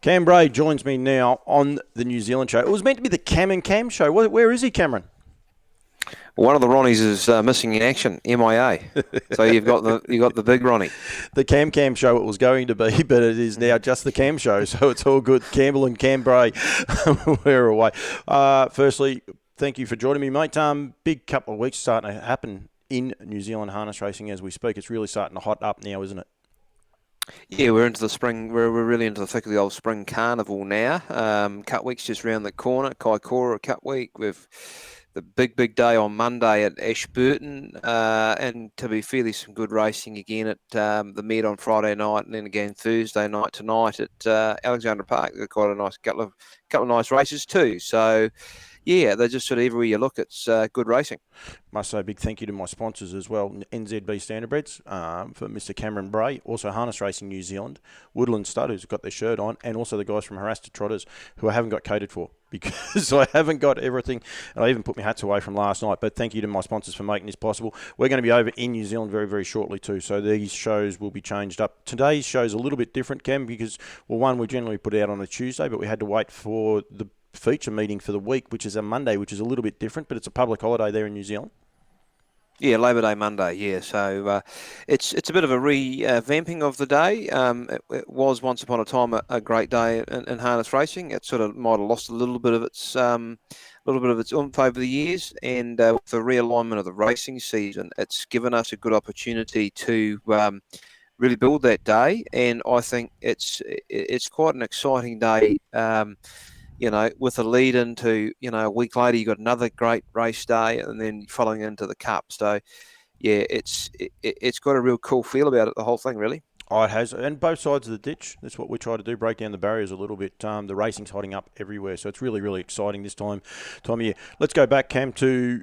Cam Bray joins me now on the New Zealand show. It was meant to be the Cam and Cam show. Where is he, Cameron? One of the Ronnies is missing in action, MIA. So you've got the big Ronnie. The Cam show it was going to be, but it is now just the Cam show, so it's all good. Campbell and Cam Bray, we're away. Firstly, thank you for joining me, mate. Big couple of weeks starting to happen in New Zealand harness racing as we speak. It's really starting to hot up now, isn't it? Yeah, we're into the spring. We're really into the thick of the old spring carnival now. Cut week's just round the corner. Kaikoura Cut week with the big day on Monday at Ashburton, and to be fairly some good racing again at the Med on Friday night, and then again Thursday night tonight at Alexandra Park. They've got a nice couple of nice races too. So yeah, they're just sort of everywhere you look, it's good racing. Must say a big thank you to my sponsors as well, NZB Standardbreds, for Mr. Cameron Bray, also Harness Racing New Zealand, Woodlands Stud, who's got their shirt on, and also the guys from Haras to Trotteurs, who I haven't got catered for because I haven't got everything, and I even put my hats away from last night. But thank you to my sponsors for making this possible. We're going to be over in New Zealand very, very shortly too, so these shows will be changed up. Today's show is a little bit different, Cam, because, well, one, we generally put out on a Tuesday, but we had to wait for the feature meeting for the week, which is a Monday, which is a little bit different, but it's a public holiday there in New Zealand. Yeah, Labor Day Monday, yeah. So it's a bit of a revamping of the day. It was once upon a time a great day in harness racing. It sort of might have lost a little bit of its oomph over the years, and with the realignment of the racing season, it's given us a good opportunity to really build that day. And I think it's quite an exciting day. With a lead into, a week later, you got another great race day, and then following into the Cup. So, yeah, it's got a real cool feel about it, the whole thing, really. Oh, it has, and both sides of the ditch. That's what we try to do, break down the barriers a little bit. The racing's hotting up everywhere, so it's really, really exciting this time of year. Let's go back, Cam, to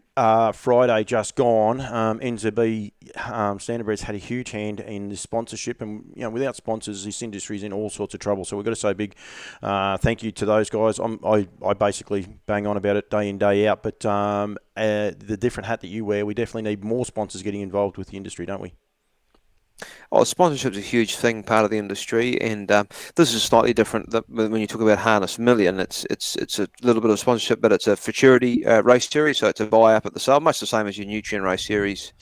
Friday just gone. NZB Standardbred's had a huge hand in the sponsorship, and without sponsors, this industry's in all sorts of trouble. So we've got to say a big thank you to those guys. I basically bang on about it day in, day out, but the different hat that you wear, we definitely need more sponsors getting involved with the industry, don't we? Oh, sponsorship's a huge thing, part of the industry, and this is slightly different. When you talk about Harness Million, it's a little bit of sponsorship, but it's a futurity race series, so it's a buy-up at the sale, much the same as your Nutrien race series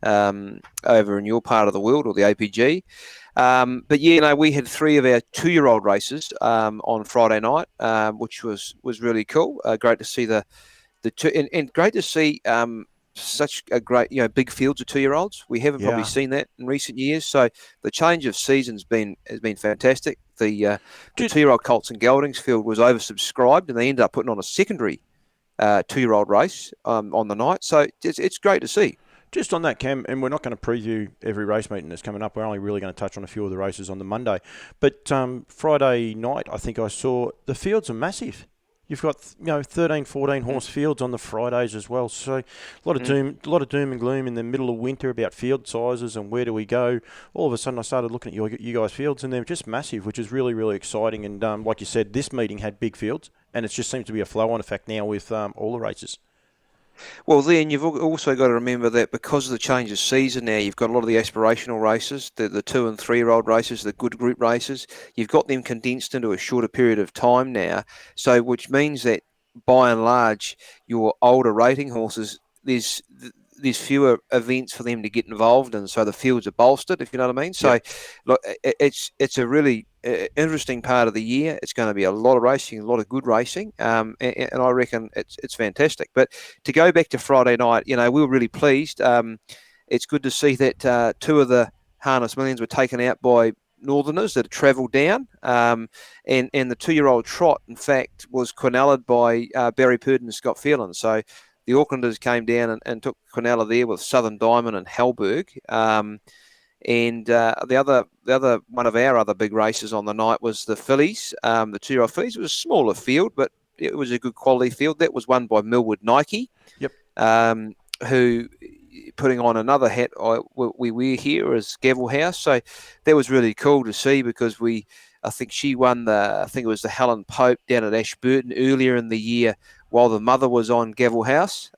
over in your part of the world, or the APG. But yeah, we had 3 of our 2-year-old races on Friday night, which was really cool. Great to see the two, and great to see such a great, big fields of 2-year-olds. We haven't probably seen that in recent years. So the change of season's has been fantastic. The 2-year-old Colts and Geldings field was oversubscribed, and they ended up putting on a secondary 2-year-old race on the night. So it's great to see. Just on that, Cam, and we're not going to preview every race meeting that's coming up. We're only really going to touch on a few of the races on the Monday. But Friday night, I think I saw the fields are massive. You've got 13, 14 horse fields on the Fridays as well. So a lot of doom and gloom in the middle of winter about field sizes and where do we go. All of a sudden I started looking at you guys' fields, and they're just massive, which is really, really exciting. And like you said, this meeting had big fields, and it just seems to be a flow-on effect now with all the races. Well, then you've also got to remember that because of the change of season now, you've got a lot of the aspirational races, the 2 and 3-year-old races, the good group races. You've got them condensed into a shorter period of time now. So, which means that by and large, your older rating horses, there's fewer events for them to get involved in, so the fields are bolstered, if you know what I mean. So, look, it's a really interesting part of the year. It's going to be a lot of racing, a lot of good racing, and I reckon it's fantastic. But to go back to Friday night, we were really pleased. It's good to see that 2 of the Harness Millions were taken out by Northerners that had travelled down, and the 2-year-old trot, in fact, was quinelled by Barry Purdon and Scott Phelan. So the Aucklanders came down and took Quinella there with Southern Diamond and Hellberg. And the other one of our other big races on the night was the fillies, the 2-year-old fillies. It was a smaller field, but it was a good quality field. That was won by Millwood Nike, who putting on another hat we wear here as Gavel House. So that was really cool to see, because I think she won it was the Helen Pope down at Ashburton earlier in the year, while the mother was on Gavel House,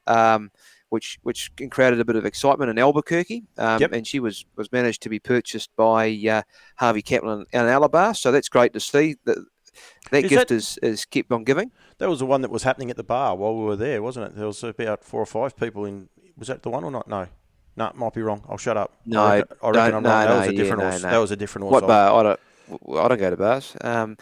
which created a bit of excitement in Albuquerque. And she was managed to be purchased by Harvey Kaplan and Alabar. So that's great to see. that Is gift that is kept on giving. that was the one that was happening at the bar while we were there, wasn't it? There was about 4 or 5 people in. Was that the one or not? No, might be wrong. I'll shut up. No, I reckon don't. I'm wrong. No, That no. was a Yeah, different no, horse. no. That was a different horse. What bar? I don't go to bars. Uh,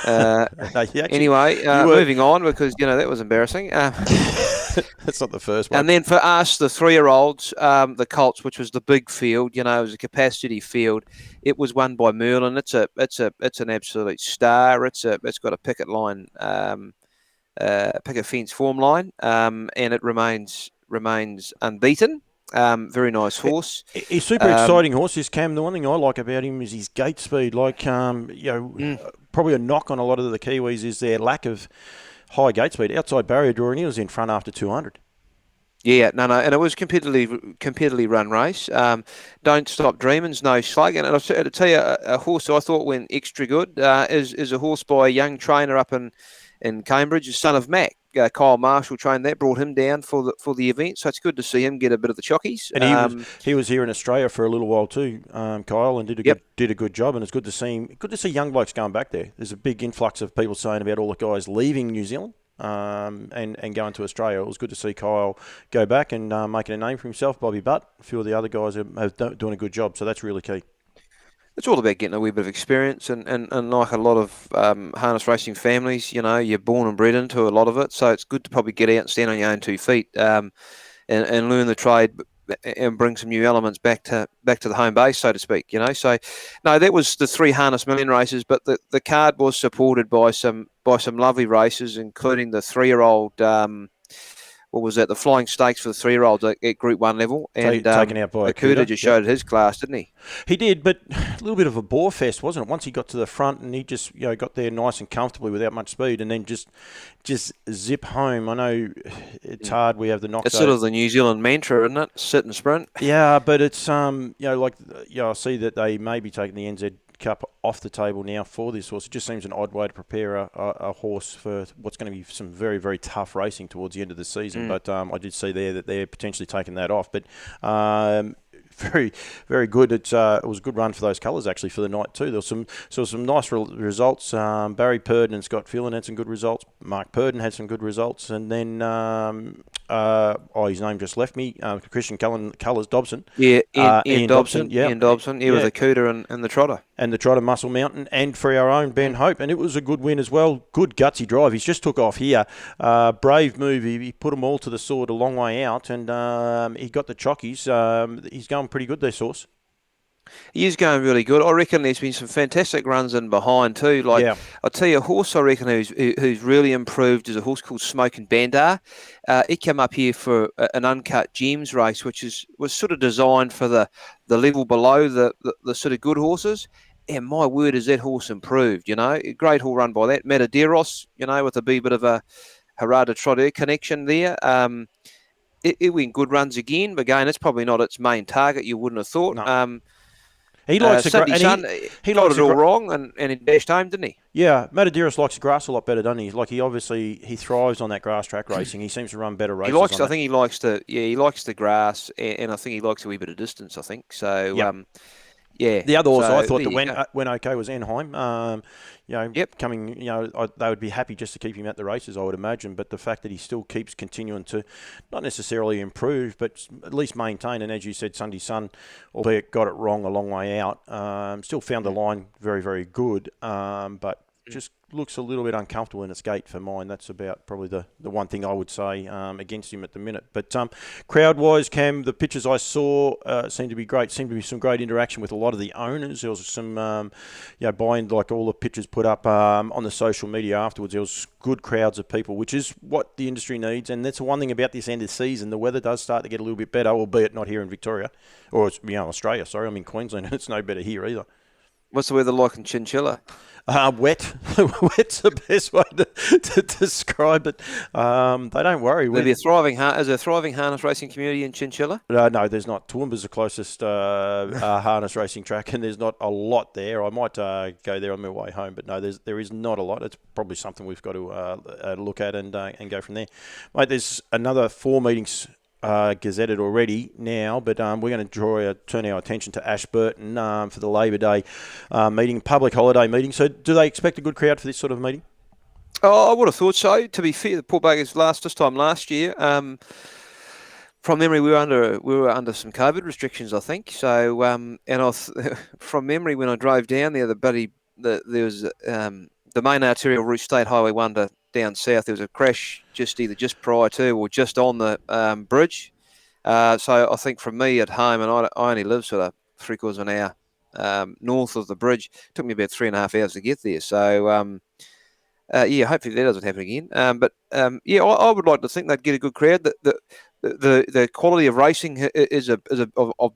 No, actually, anyway, you were. moving on because that was embarrassing. That's not the first one. And then for us, the 3-year-olds, the Colts, which was the big field, it was a capacity field. It was won by Merlin. It's an absolute star. It's got a picket line, picket fence form line, and it remains unbeaten. Very nice horse. He's super exciting horse, this Cam. The one thing I like about him is his gate speed. Probably a knock on a lot of the Kiwis is their lack of high gate speed. Outside barrier draw, and he was in front after 200. Yeah, no, and it was competitively run race. Don't Stop Dreaming's no slug, and I'll tell you, a horse I thought went extra good is a horse by a young trainer up in Cambridge, the son of Mac. Kyle Marshall trained that, brought him down for the event, so it's good to see him get a bit of the chockies. And he was here in Australia for a little while too, Kyle, and did a good job. And it's good to see him. Good to see young blokes going back there. There's a big influx of people saying about all the guys leaving New Zealand and going to Australia. It was good to see Kyle go back and making a name for himself. Bobby Butt, a few of the other guys are doing a good job. So that's really key. It's all about getting a wee bit of experience, and like a lot of harness racing families, you're born and bred into a lot of it, so it's good to probably get out and stand on your own 2 feet and learn the trade and bring some new elements back to the home base, so to speak. So no, that was the 3 Harness Million races, but the card was supported by some lovely races, including the 3-year-old. What was that? The Flying Stakes for the 3-year-olds at Group 1 level. And taken out by Akuta just showed his class, didn't he? He did, but a little bit of a bore fest, wasn't it? Once he got to the front and he just got there nice and comfortably without much speed, and then just zip home. I know it's hard. We have the knock. It's sort of the New Zealand mantra, isn't it? Sit and sprint. Yeah, but it's I see that they may be taking the NZ Cup off the table now for this horse. It just seems an odd way to prepare a horse for what's going to be some very, very tough racing towards the end of the season. But I did see there that they're potentially taking that off. But very, very good. It was a good run for those colours actually for the night too. There was some nice results. Barry Purdon and Scott Phelan had some good results. Mark Purdon had some good results, and then his name just left me. Christian Colours Dobson. Yeah, Ian Dobson. Yeah, Ian Dobson. Yeah, with the Cooter and the Trotter. And the Trotter Muscle Mountain, and for our own Ben Hope, and it was a good win as well. Good gutsy drive. He's just took off here. Brave move. He put them all to the sword a long way out, and he got the chockies. He's going pretty good, this horse. He is going really good. I reckon there's been some fantastic runs in behind too. I'll tell you, a horse I reckon who's really improved is a horse called Smokin' Bandar. He came up here for an Uncut Gems race, which was sort of designed for the level below the sort of good horses. And my word, is that horse improved? A great horse run by that Metaderos. With a bit of a Harada Trotter connection there. It went good runs again, but again, it's probably not its main target. You wouldn't have thought. No. He likes he got it all wrong, and he dashed home, didn't he? Yeah, Mataderos likes the grass a lot better, doesn't he? Like he thrives on that grass track racing. He seems to run better races. I think he likes the grass, and I think he likes a wee bit of distance. I think so. Yep. Yeah. The other horse I thought that went okay was Enheim. Coming. They would be happy just to keep him at the races, I would imagine. But the fact that he still keeps continuing to, not necessarily improve, but at least maintain. And as you said, Sunday Sun, albeit got it wrong a long way out, still found the line very, very good. But just looks a little bit uncomfortable in its gait for mine. That's about probably the one thing I would say against him at the minute. But crowd-wise, Cam, the pictures I saw seemed to be great. Seemed to be some great interaction with a lot of the owners. There was some, buying like all the pictures put up on the social media afterwards. There was good crowds of people, which is what the industry needs. And that's one thing about this end of the season. The weather does start to get a little bit better, albeit not here in Victoria or Australia. Sorry, I'm in Queensland, and it's no better here either. What's the weather like in Chinchilla? Wet. Wet's the best way to describe it. They don't worry. Is there a thriving harness racing community in Chinchilla? No, there's not. Toowoomba's the closest harness racing track, and there's not a lot there. I might go there on my way home, but no, there is not a lot. It's probably something we've got to look at and go from there. Mate, there's another 4 meetings gazetted already now, but we're going to turn our attention to Ashburton for the Labor Day meeting, public holiday meeting. So do they expect a good crowd for this sort of meeting? Oh, I would have thought so. To be fair, the poor buggers this time last year. From memory, we were under some COVID restrictions, I think. So, from memory, when I drove down there, there was the main arterial route, State Highway 1 down south. There was a crash either just prior to or just on the bridge. So I think from me at home, and I only live sort of 3/4 of an hour north of the bridge. It took me about 3.5 hours to get there. So. Hopefully that doesn't happen again. I would like to think they'd get a good crowd. The quality of racing is of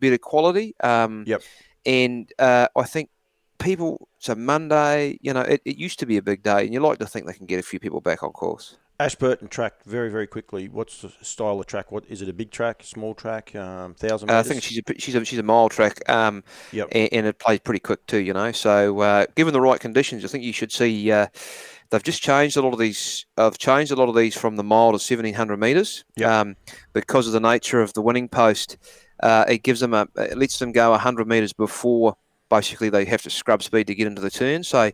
better quality. Yep. And I think people. It's a Monday. It used to be a big day, and you like to think they can get a few people back on course. Ashburton track, very, very quickly. What's the style of track? What is it? A big track, small track, 1,000 metres? I think she's a mile track. Yep. And it plays pretty quick too. So given the right conditions, I think you should see. They've just changed a lot of these. I've changed a lot of these from the mile to 1,700 metres. Yep. Because of the nature of the winning post, it gives them it lets them go 100 metres before basically they have to scrub speed to get into the turn. So,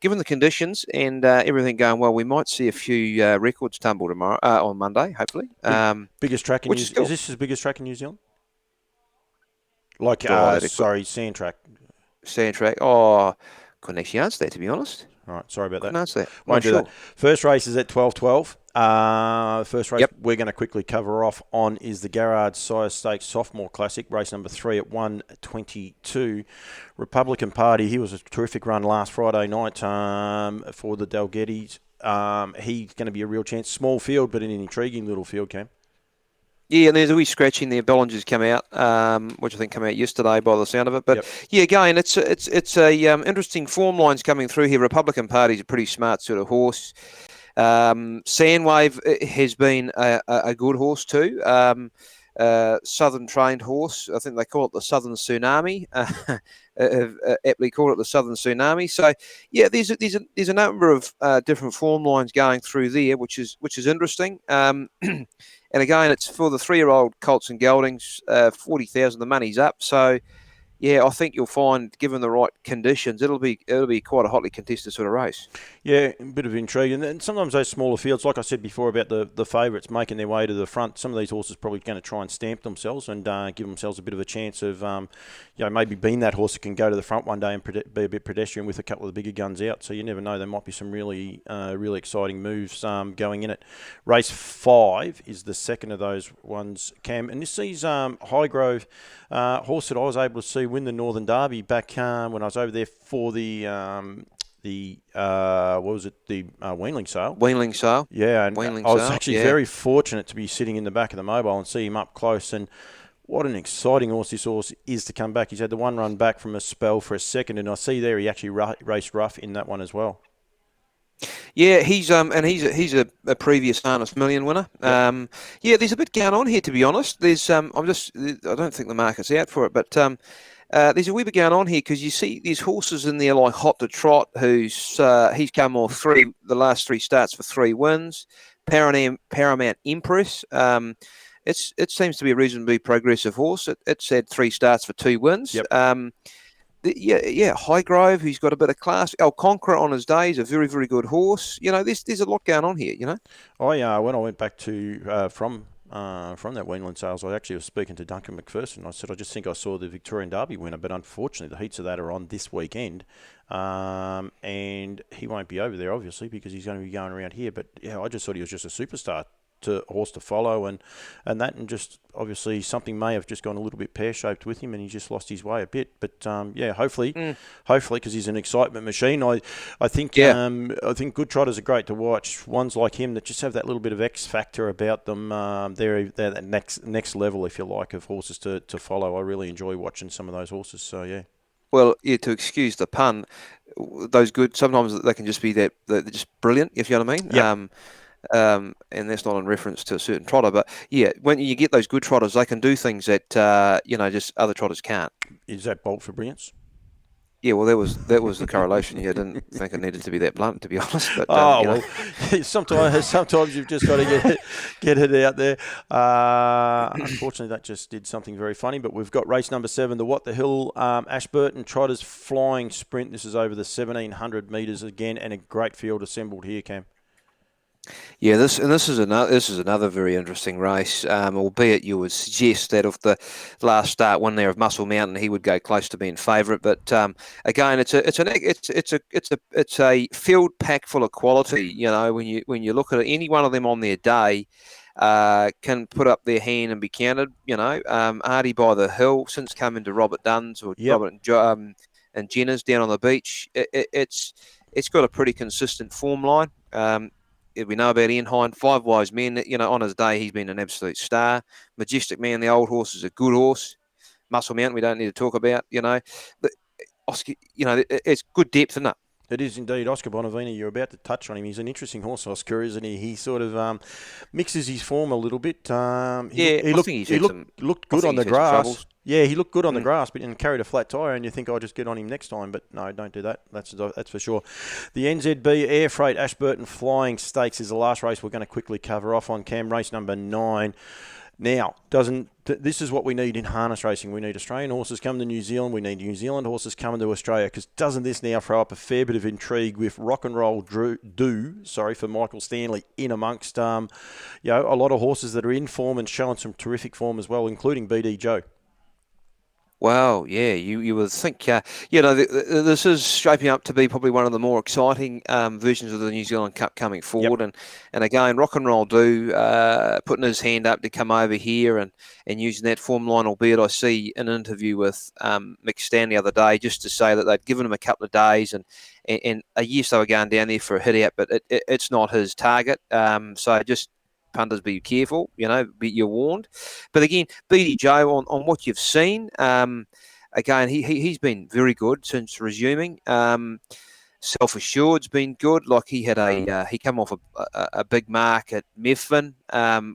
given the conditions and everything going well, we might see a few records tumble tomorrow on Monday, hopefully. Biggest track in New Zealand? Is this the biggest track in New Zealand? Sand track. Sand track. Oh, couldn't actually answer that, to be honest. All right, sorry about that. Couldn't answer that. Won't do that. First race is at 12:12. First race we're going to quickly cover off on is the Garrard Sire Stakes Sophomore Classic, race number 3 at 1:22. Republican Party, he was a terrific run last Friday night for the Dalgettis. He's going to be a real chance. Small field, but an intriguing little field, Cam. Yeah, and there's a wee scratching there. Bellinger's come out, which I think came out yesterday by the sound of it. But again, it's a interesting form lines coming through here. Republican Party's a pretty smart sort of horse. Sandwave has been a good horse too. Southern trained horse. I think they call it the Southern Tsunami. Aptly call it the Southern Tsunami. So yeah, there's a number of different form lines going through there, which is interesting. And again, it's for the 3-year-old colts and geldings. 40,000, the money's up. So yeah, I think you'll find, given the right conditions, it'll be quite a hotly contested sort of race. Yeah, a bit of intrigue. And sometimes those smaller fields, like I said before about the favourites making their way to the front, some of these horses are probably going to try and stamp themselves and give themselves a bit of a chance of, maybe being that horse that can go to the front one day and be a bit pedestrian with a couple of the bigger guns out. So you never know. There might be some really exciting moves going in it. Race 5 is the second of those ones, Cam. And this sees Highgrove, horse that I was able to see win the Northern Derby back when I was over there for the Weanling sale. Weanling sale. Yeah, and I was actually very fortunate to be sitting in the back of the mobile and see him up close. And what an exciting horse this horse is to come back. He's had the one run back from a spell for a second, and I see there he actually raced rough in that one as well. Yeah, he's a previous Harness Million winner. Yep. There's a bit going on here, to be honest. There's I don't think the market's out for it, but there's a wee bit going on here because you see these horses in there like Hot to Trot, he's come off the last 3 starts for 3 wins. Paramount Empress. It seems to be a reasonably progressive horse. It's had 3 starts for 2 wins. Yep. Highgrove, who's got a bit of class. El Conqueror on his day is a very, very good horse. There's a lot going on here. When I went back to from that Weanland sales, I actually was speaking to Duncan McPherson. I said, I just think I saw the Victorian Derby winner, but unfortunately the heats of that are on this weekend, and he won't be over there obviously because he's going to be going around here. But yeah, I just thought he was just a superstar horse to follow, and just obviously something may have just gone a little bit pear-shaped with him and he just lost his way a bit, but hopefully because he's an excitement machine. I think good trotters are great to watch, ones like him that just have that little bit of X factor about them. They're that next level, if you like, of horses to follow. I really enjoy watching some of those horses, so yeah. Well, yeah, to excuse the pun, those good, sometimes they can just be they're just brilliant, if you know what I mean. Yep. And that's not in reference to a certain trotter, but yeah, when you get those good trotters, they can do things that just other trotters can't. Is that Bolt for Brilliance? Yeah, well, that was the correlation here. I didn't think it needed to be that blunt, to be honest. But Oh you know, well, sometimes you've just got to get it out there. Unfortunately, that just did something very funny. But we've got race number 7, the What the Hill Ashburton Trotters Flying Sprint. This is over the 1,700 metres again, and a great field assembled here, Cam. yeah, this is another very interesting race. Albeit you would suggest that of the last start one there of Muscle Mountain, he would go close to being favourite. But again, it's a field pack full of quality. You know, when you look at it, any one of them on their day can put up their hand and be counted. You know, Artie by the Hill since coming to Robert Dunn's or Yep. Robert and Jenner's down on the beach. It's got a pretty consistent form line. We know about Ian Hind, 5 Wise Men. You know, on his day, he's been an absolute star. Majestic Man, the old horse, is a good horse. Muscle Mountain, we don't need to talk about. You know, but Oscar, you know, it's good depth, isn't it? It is indeed. Oscar Bonavina, you're about to touch on him. He's an interesting horse, Oscar, isn't he? He sort of mixes his form a little bit. He looked good on the grass. Yeah, he looked good on the grass, but and carried a flat tyre, and you think, I'll just get on him next time. But no, don't do that. That's for sure. The NZB Air Freight Ashburton Flying Stakes is the last race we're going to quickly cover off on, Cam, race number 9. Now, this is what we need in harness racing. We need Australian horses coming to New Zealand. We need New Zealand horses coming to Australia. Because doesn't this now throw up a fair bit of intrigue with Rock and Roll for Michael Stanley in amongst a lot of horses that are in form and showing some terrific form as well, including BD Joe. Wow, yeah, you would think, this is shaping up to be probably one of the more exciting versions of the New Zealand Cup coming forward. Yep. And again, Rock and Roll putting his hand up to come over here and using that form line, albeit I see an interview with Mick Stan the other day just to say that they'd given him a couple of days and yes, they were going down there for a hit out, but it's not his target. So just punters, be careful, you're warned. But again, BD Joe, on what you've seen, again, he's been very good since resuming. Self-assured's been good. Like he had he came off a big mark at Methven,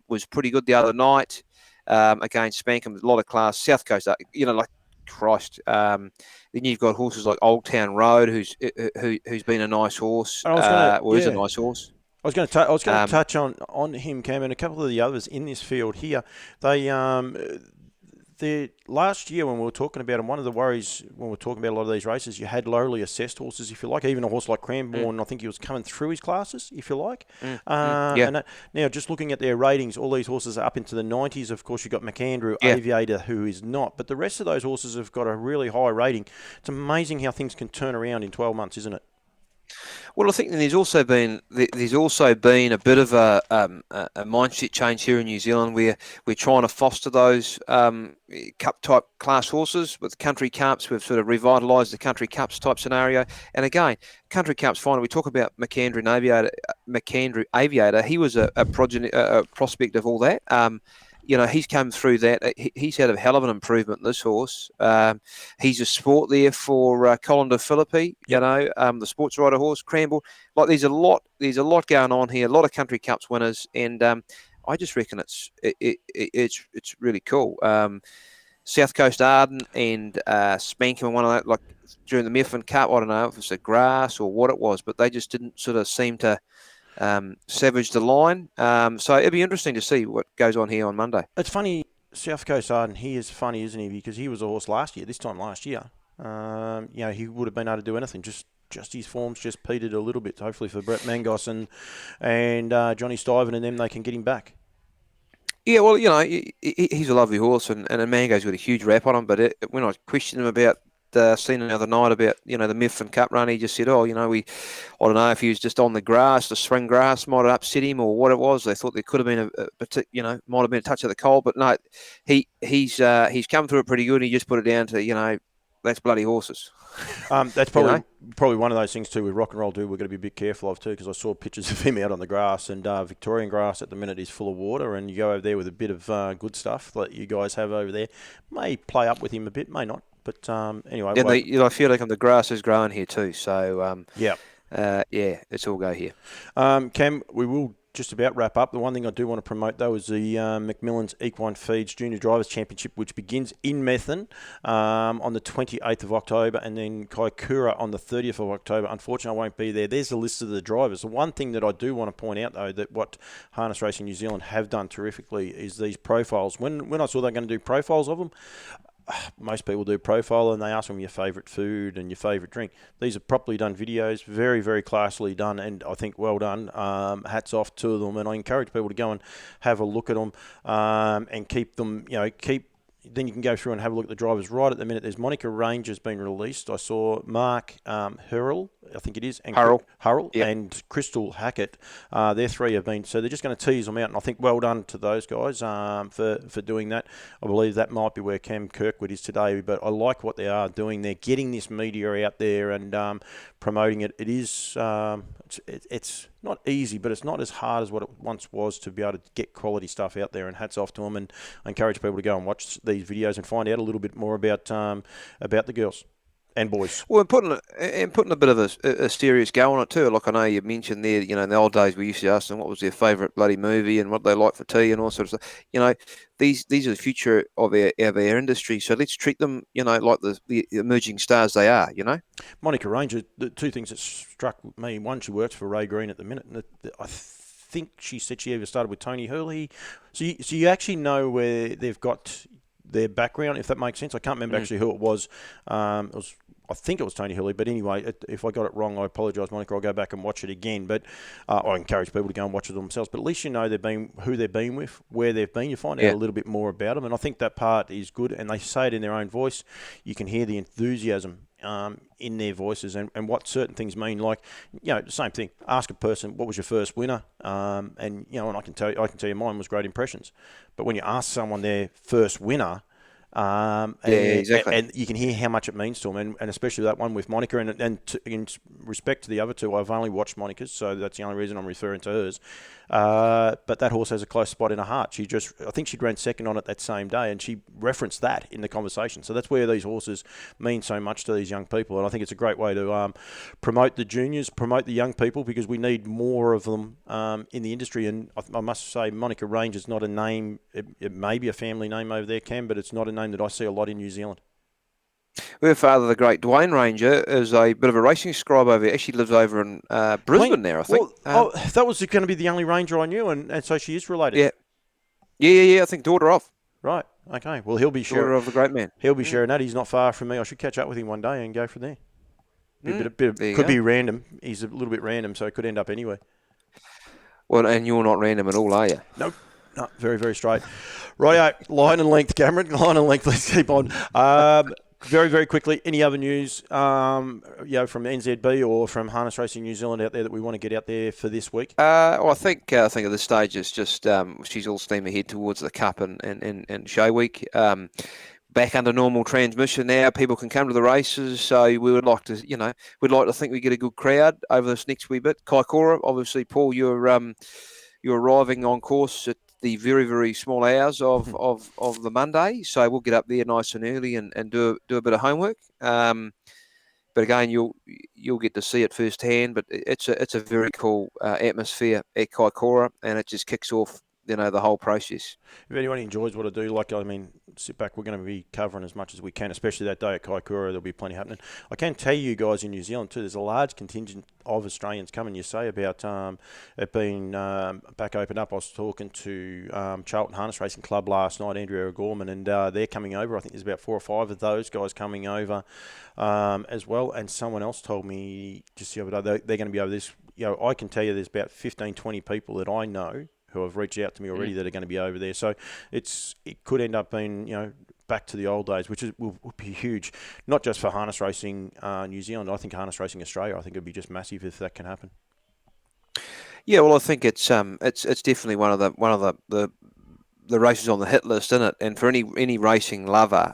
was pretty good the other night. Again, Spankham, a lot of class. South Coast, like Christ. Then you've got horses like Old Town Road, who's been a nice horse, is a nice horse. I was going to touch on him, Cam, and a couple of the others in this field here. The last year when we were talking about, and one of the worries when we were talking about a lot of these races, you had lowly assessed horses, if you like. Even a horse like Cranbourne, I think he was coming through his classes, if you like. And now, just looking at their ratings, all these horses are up into the 90s. Of course, you've got McAndrew, Aviator, who is not. But the rest of those horses have got a really high rating. It's amazing how things can turn around in 12 months, isn't it? Well, I think there's also been a bit of a mindset change here in New Zealand where we're trying to foster those cup type class horses with country cups. We've sort of revitalised the country cups type scenario. And again, country cups, fine. We talk about McAndrew Aviator. He was a prospect of all that. He's come through that. He's had a hell of an improvement, this horse. He's a sport there for Colin De Philippi, the sports rider horse, Cranbourne. Like there's a lot going on here, a lot of country cups winners, and I just reckon it's really cool. South Coast Arden and Spankham, one of that, like during the Methven Cup, I don't know if it's a grass or what it was, but they just didn't sort of seem to savage the line. So it'd be interesting to see what goes on here on Monday. It's funny, South Coast Arden, he is funny, isn't he? Because he was a horse this time last year. He would have been able to do anything. Just his form's just petered a little bit. Hopefully for Brett Mangos and Johnny Stiven and them, they can get him back. Yeah, well, he's a lovely horse, and Mango's got a huge rap on him. But when I questioned him about seen the other night about the Methven Cup run, he just said, I don't know if he was just on the grass, the spring grass might have upset him or what it was. They thought there could have been might have been a touch of the cold, but no, he's come through it pretty good. And he just put it down to that's bloody horses. That's probably one of those things too with Rock and Roll we're going to be a bit careful of too, because I saw pictures of him out on the grass, and Victorian grass at the minute is full of water, and you go over there with a bit of good stuff that you guys have over there. May play up with him a bit, may not. But anyway, I feel like the grass is growing here too. So yeah, it's all go here. Cam, we will just about wrap up. The one thing I do want to promote, though, is the Macmillan's Equine Feeds Junior Drivers Championship, which begins in Methven on the 28th of October, and then Kaikoura on the 30th of October. Unfortunately, I won't be there. There's a list of the drivers. The one thing that I do want to point out, though, that what Harness Racing New Zealand have done terrifically is these profiles. When I saw they're going to do profiles of them, most people do profile and they ask them your favourite food and your favourite drink. These are properly done videos, very, very classily done, and I think well done. Hats off to them, and I encourage people to go and have a look at them and keep them, then you can go through and have a look at the drivers. Right at the minute, there's Monica Range has been released. I saw Mark Hurrell, I think it is, and Hurrell yep. and Crystal Hackett. Their three have been, so they're just going to tease them out, and I think well done to those guys for doing that. I believe that might be where Cam Kirkwood is today, but I like what they are doing. They're getting this media out there and promoting it. It is it's not easy, but it's not as hard as what it once was to be able to get quality stuff out there, and hats off to them. And I encourage people to go and watch these videos and find out a little bit more about the girls and boys. Well, and putting a bit of a serious go on it too. Like I know you mentioned there, in the old days we used to ask them what was their favourite bloody movie and what they like for tea and all sorts of stuff. These are the future of our industry. So let's treat them, like the emerging stars they are. Monica Ranger. The two things that struck me: one, she works for Ray Green at the minute, and I think she said she ever started with Tony Hurley. So you actually know where they've got their background, if that makes sense. I can't remember actually who it was. I think it was Tony Hurley, but anyway, if I got it wrong, I apologise, Monica. I'll go back and watch it again. But I encourage people to go and watch it themselves. But at least who they've been with, where they've been. You find out a little bit more about them, and I think that part is good. And they say it in their own voice. You can hear the enthusiasm in their voices and what certain things mean. Like, the same thing. Ask a person, what was your first winner? And I can tell you mine was Great Impressions. But when you ask someone their first winner, exactly. And you can hear how much it means to them, and especially that one with Monica. And in respect to the other two, I've only watched Monica's, so that's the only reason I'm referring to hers. But that horse has a close spot in her heart. I think she'd ran second on it that same day, and she referenced that in the conversation. So that's where these horses mean so much to these young people, and I think it's a great way to promote the juniors, promote the young people, because we need more of them in the industry. And I must say, Monica Range is not a name. It may be a family name over there, Cam, but it's not a name that I see a lot in New Zealand. Her father, the great Dwayne Ranger, is a bit of a racing scribe over here. Actually lives over in Brisbane now, I think. That was going to be the only Ranger I knew, and so she is related. Yeah. I think daughter of. Right. Okay. Well, he'll be daughter sharing. Of the great man. He'll be sharing that. He's not far from me. I should catch up with him one day and go from there. Could be random. He's a little bit random, so it could end up anywhere. Well, and you're not random at all, are you? Nope. No, very, very straight. Right, line and length, Cameron. Line and length. Let's keep on. Very, very quickly, any other news, from NZB or from Harness Racing New Zealand out there that we want to get out there for this week? I think at this stage it's just she's all steam ahead towards the Cup and Show Week. Back under normal transmission now, people can come to the races. So we would like to, think we get a good crowd over this next wee bit. Kaikoura, obviously, Paul, you're arriving on course at the very, very small hours of the Monday, so we'll get up there nice and early and do a bit of homework. But again, you'll get to see it firsthand. But it's a very cool atmosphere at Kaikoura, and it just kicks off the whole process. If anyone enjoys what I do, sit back. We're going to be covering as much as we can, especially that day at Kaikoura. There'll be plenty happening. I can tell you guys in New Zealand too, there's a large contingent of Australians coming. You say about it being back open up. I was talking to Charlton Harness Racing Club last night, Andrew O'Gorman, and they're coming over. I think there's about 4 or 5 of those guys coming over as well. And someone else told me just the other day they're going to be over this. I can tell you there's about 15, 20 people that I know who have reached out to me already that are going to be over there. So it could end up being, back to the old days, which will be huge, not just for Harness Racing New Zealand. I think Harness Racing Australia, I think it would be just massive if that can happen. Yeah, well, I think it's definitely one of the races on the hit list, isn't it? And for any racing lover,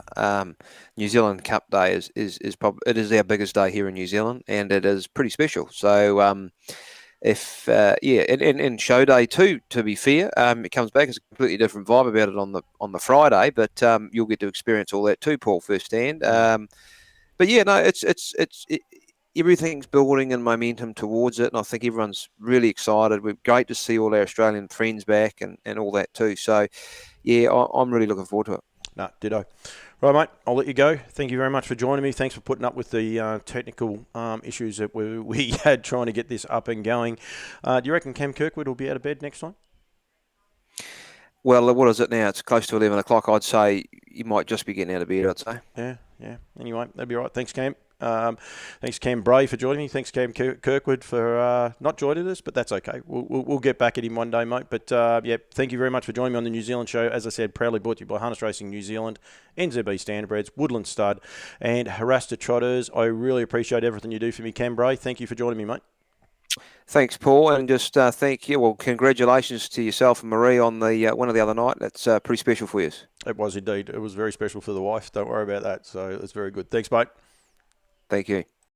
New Zealand Cup Day is probably it is our biggest day here in New Zealand, and it is pretty special. So and show day too, to be fair, it comes back as a completely different vibe about it on the Friday, but you'll get to experience all that too, Paul, firsthand. But yeah, no, everything's building and momentum towards it, and I think everyone's really excited. We're great to see all our Australian friends back and all that too. So, yeah, I'm really looking forward to it. Nah, ditto. Right, mate, I'll let you go. Thank you very much for joining me. Thanks for putting up with the technical issues that we had trying to get this up and going. Do you reckon Cam Kirkwood will be out of bed next time? Well, what is it now? It's close to 11 o'clock. I'd say you might just be getting out of bed, I'd say. Yeah. Anyway, that'd be all right. Thanks, Cam. Thanks, Cam Bray, for joining me. Thanks, Cam Kirkwood, for not joining us, but that's okay. We'll get back at him one day, mate. But, thank you very much for joining me on the New Zealand show. As I said, proudly brought to you by Harness Racing New Zealand, NZB Standardbreds, Woodlands Stud, and Haras Trotteurs. I really appreciate everything you do for me, Cam Bray. Thank you for joining me, mate. Thanks, Paul, and just thank you. Well, congratulations to yourself and Marie on the winner the other night. That's pretty special for you. It was indeed. It was very special for the wife. Don't worry about that. So it's very good. Thanks, mate. Thank you.